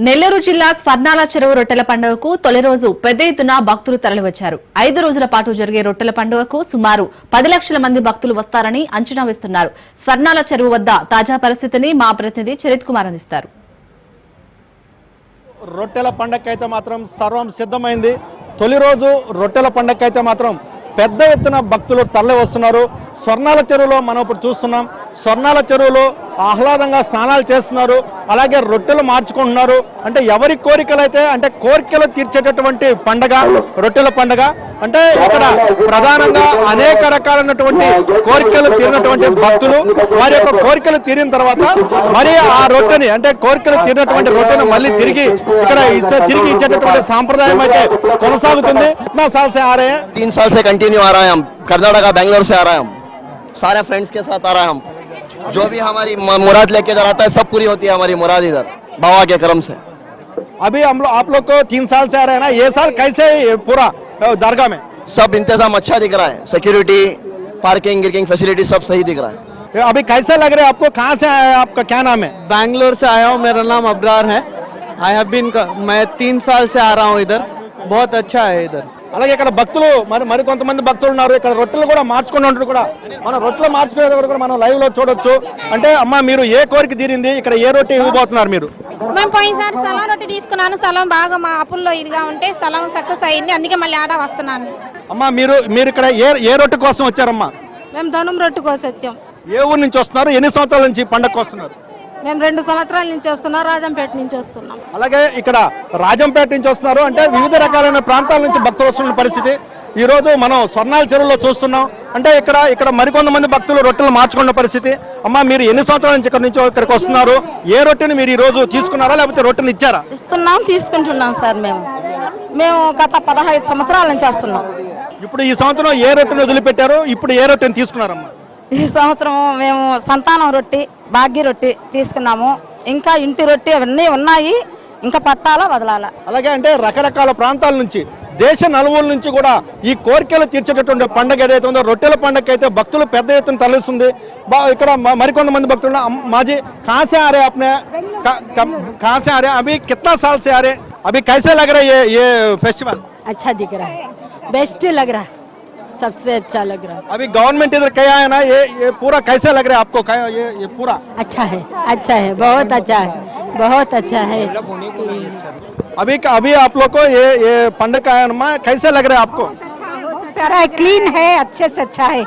నెల్లూరు జిల్లా స్వర్ణాల చెరువు రొట్టెల పండుగకు తొలి రోజు పెద్ద ఎత్తున భక్తులు తరలివచ్చారు. 5 రోజుల పాటు జరిగే రొట్టెల పండుగకు సుమారు 10 లక్షల మంది భక్తులు వస్తారని అంచనా వేస్తున్నారు. స్వర్ణాల చెరువు వద్ద తాజా పరిస్థితిని మా ప్రతినిధి చరిత్ కుమార్ అందిస్తారు. రొట్టెల పండుగకైతే మాత్రం సర్వం సిద్ధమైంది. తొలి రోజు రొట్టెల పండుగకైతే మాత్రం పెద్ద ఎత్తున భక్తులు తరలి వస్తున్నారు. స్వర్ణాల చెరువులో మనం ఇప్పుడు చూస్తున్నాం. స్వర్ణాల చెరువులో ఆహ్లాదంగా స్నానాలు చేస్తున్నారు, అలాగే రొట్టెలు మార్చుకుంటున్నారు. అంటే ఎవరి కోరికలైతే అంటే కోరికలు తీర్చేటటువంటి పండగ రొట్టెల పండగ. అంటే ఇక్కడ ప్రధానంగా అనేక రకాలైనటువంటి కోరికలు తీరినటువంటి భక్తులు వారి యొక్క కోరికలు తీరిన తర్వాత మరి ఆ రొట్టెని అంటే కోరికలు తీరినటువంటి రొట్టెను మళ్ళీ తిరిగి ఇక్కడ తిరిగి ఇచ్చేటటువంటి సాంప్రదాయం అయితే కొనసాగుతుంది. 3 साल से कंटिन्यू आ रहा है. हम कर्नाटका बेंगलोर से आ रहा है. हम सारे फ्रेंड्स के साथ आ रहा है. हम जो भी हमारी मुराद लेके इधर आता है सब पूरी होती है हमारी मुराद इधर बाबा के करम से. अभी हम लोग आप लोग को 3 साल से आ रहे हैं ना, ये साल कैसे पूरा दरगाह में सब इंतजाम अच्छा दिख रहा है. सिक्योरिटी, पार्किंग गिर्किंग फैसिलिटी सब सही दिख रहा है. अभी कैसा लग रहा है आपको? कहाँ से आया है? आपका क्या नाम है? बैंगलोर से आया हूँ. मेरा नाम अब्रार है. आई हैव बीन मैं 3 साल से आ रहा हूँ इधर. बहुत अच्छा है इधर. అలాగే ఇక్కడ భక్తులు మరి కొంతమంది భక్తులు ఉన్నారు. ఇక్కడ రొట్టెలు కూడా మార్చుకున్నట్టు కూడా మనం రొట్టెలు మార్చుకునే కూడా మనం లైవ్ లో చూడొచ్చు. అంటే అమ్మ మీరు ఏ కోరిక తీరింది? ఇక్కడ ఏ రొట్టె ఇవ్వబోతున్నారు మీరు? మేము పోయినసారి స్థలం రొట్టె తీసుకున్నాను. స్థలం బాగా మా అప్పుల్లో ఇదిగా ఉంటే స్థలం సక్సెస్ అయింది, అందుకే మళ్ళీ ఆడ వస్తున్నాను. అమ్మ మీరు ఇక్కడ ఏ రొట్టె కోసం వచ్చారమ్మా? మేము ధనుం రొట్టె కోసం వచ్చాం. ఏ ఊరు నుంచి వస్తున్నారు? ఎన్ని సంవత్సరాల నుంచి పండగకు వస్తున్నారు? మేము 2 సంవత్సరాల నుంచి వస్తున్నాం. రాజంపేట నుంచి వస్తున్నాం. అలాగే ఇక్కడ రాజంపేట నుంచి వస్తున్నారు. అంటే వివిధ రకాలైన ప్రాంతాల నుంచి భక్తులు వస్తున్న పరిస్థితి ఈ రోజు మనం స్వర్ణాల చెరువులో చూస్తున్నాం. అంటే ఇక్కడ మరికొంతమంది భక్తులు రొట్టెలు మార్చుకున్న పరిస్థితి. అమ్మ మీరు ఎన్ని సంవత్సరాల నుంచి ఇక్కడికి వస్తున్నారు? ఏ రొట్టెని మీరు ఈ రోజు తీసుకున్నారా లేకపోతే రొట్టెని ఇచ్చారా? తీసుకుంటున్నాం సార్. మేము గత 15 సంవత్సరాల నుంచి వస్తున్నాం. ఇప్పుడు ఈ సంవత్సరం ఏ రొట్టెని వదిలిపెట్టారు? ఇప్పుడు ఏ రొట్టెని తీసుకున్నారమ్మా? ఈ సంవత్సరం మేము సంతానం రొట్టె, భాగ్య రొట్టె తీసుకున్నాము. ఇంకా ఇంటి రొట్టె అవన్నీ ఉన్నాయి, ఇంకా పట్టాలా వదలాలా. అలాగే అంటే రకరకాల ప్రాంతాల నుంచి దేశ నలుమూల నుంచి కూడా ఈ కోరికలు తీర్చేటటువంటి పండుగ ఏదైతే ఉందో రొట్టెల పండుగ అయితే భక్తులు పెద్ద ఎత్తున తరలిస్తుంది. ఇక్కడ మరికొంతమంది భక్తులు మాజీ కాసే ఆ రే अपने कहाँ से आ रहे? अभी कितना साल से आ रहे? अभी कैसे लग रहा है ये फेस्टिवल? अच्छा दिख रहा है, बेस्ट लग रहा है, सबसे अच्छा लग रहा है. अभी गवर्नमेंट इधर क्या है ना, ये पूरा कैसे लग रहा है आपको? ये पूरा अच्छा है, बहुत अच्छा है, बहुत अच्छा है. अभी आप लोग को ये पंडित का कैसे लग रहा है आपको? प्यारा है, क्लीन है, अच्छे से अच्छा है.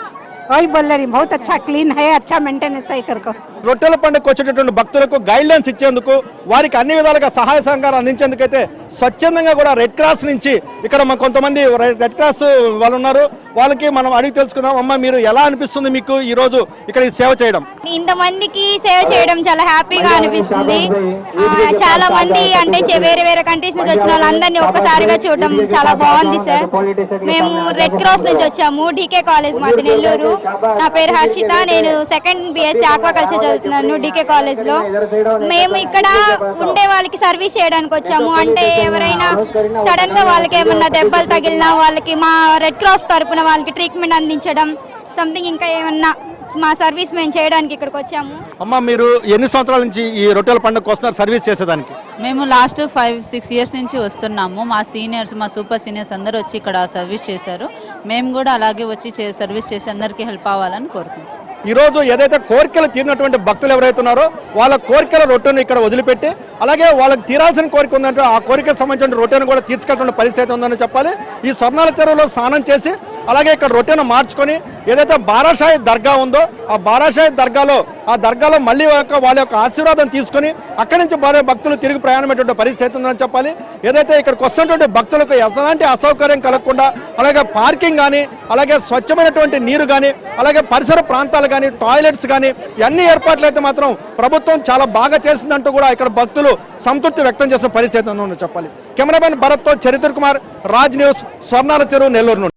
वही बोल रही, बहुत अच्छा क्लीन है, अच्छा मेंटेनेंस है करको. రొట్టెల పండుగకు వచ్చేటటువంటి భక్తులకు గైడ్లైన్స్ ఇచ్చేందుకు వారికి అన్ని విధాలుగా సహాయ సహకారం అందించేందుకైతే స్వచ్ఛందంగా కూడా రెడ్ క్రాస్ నుంచి ఇక్కడ కొంతమంది రెడ్ క్రాస్ వాళ్ళు ఉన్నారు. వాళ్ళకి మనం అడిగి తెలుసుకుందాం. అమ్మ మీరు ఎలా అనిపిస్తుంది మీకు ఈ రోజు ఇక్కడ ఈ సేవ చేయడం? ఇంతమందికి సేవ చేయడం చాలా హ్యాపీగా అనిపిస్తుంది. చాలా మంది అంటే వేరే వేరే కంట్రీస్ నుంచి వచ్చిన వాళ్ళందరినీ ఒక్కసారిగా చూడడం చాలా బాగుంది సార్. మేము రెడ్ క్రాస్ నుంచి వచ్చాము. డీకే కాలేజ్ మాది నెల్లూరు. నా పేరు హర్షిత. నేను సెకండ్ BSc ఆక్వాకల్చర్ చదువుతున్నాను డీకే కాలేజ్ లో. మేము ఇక్కడ ఉండే వాళ్ళకి సర్వీస్ చేయడానికి వచ్చాము. అంటే ఎవరైనా సడన్ గా వాళ్ళకి ఏమన్నా దెబ్బలు తగిలినా వాళ్ళకి మా రెడ్ క్రాస్ తరపున వాళ్ళకి ట్రీట్మెంట్ అందించడం సంథింగ్ ఇంకా ఏమన్నా మా సర్వీస్ మేము చేయడానికి ఇక్కడికి వచ్చాము. అమ్మ మీరు ఎన్ని సంవత్సరాల నుంచి ఈ రొట్టెల పండుగకు వస్తున్నారు సర్వీస్ చేసేదానికి? మేము లాస్ట్ 5-6 ఇయర్స్ నుంచి వస్తున్నాము. మా సీనియర్స్, మా సూపర్ సీనియర్స్ అందరూ వచ్చి ఇక్కడ సర్వీస్ చేశారు. మేము కూడా అలాగే వచ్చి సర్వీస్ చేసి అందరికీ హెల్ప్ అవ్వాలని కోరుకుంటున్నాం. ఈరోజు ఏదైతే కోరికలు తీరినటువంటి భక్తులు ఎవరైతే ఉన్నారో వాళ్ళ కోరికల రొట్టెను ఇక్కడ వదిలిపెట్టి అలాగే వాళ్ళకి తీరాల్సిన కోరిక ఉందంటే ఆ కోరికకు సంబంధించిన రొట్టెను కూడా తీసుకెళ్తున్న పరిస్థితి ఉందని చెప్పాలి. ఈ స్వర్ణాల చెరువులో స్నానం చేసి అలాగే ఇక్కడ రొట్టెను మార్చుకొని ఏదైతే బారాషాయి దర్గా ఉందో ఆ బారాషాయి దర్గాలో మళ్ళీ వాళ్ళ యొక్క ఆశీర్వాదం తీసుకొని అక్కడి నుంచి భక్తులు తిరిగి ప్రయాణమైనటువంటి పరిస్థితి ఉందని చెప్పాలి. ఏదైతే ఇక్కడికి వస్తున్నటువంటి భక్తులకు ఎలాంటి అసౌకర్యం కలగకుండా అలాగే పార్కింగ్ కానీ అలాగే స్వచ్ఛమైనటువంటి నీరు కానీ అలాగే పరిసర ప్రాంతాలు కానీ టాయిలెట్స్ కానీ అన్ని ఏర్పాట్లు అయితే మాత్రం ప్రభుత్వం చాలా బాగా చేసిందంటూ కూడా ఇక్కడ భక్తులు సంతృప్తి వ్యక్తం చేసిన పరిస్థితి ఉందని చెప్పాలి. కెమెరామెన్ భరత్తో చరిత్ర కుమార్, రాజ్ న్యూస్, స్వర్ణాల చెరువు, నెల్లూరు నుండి.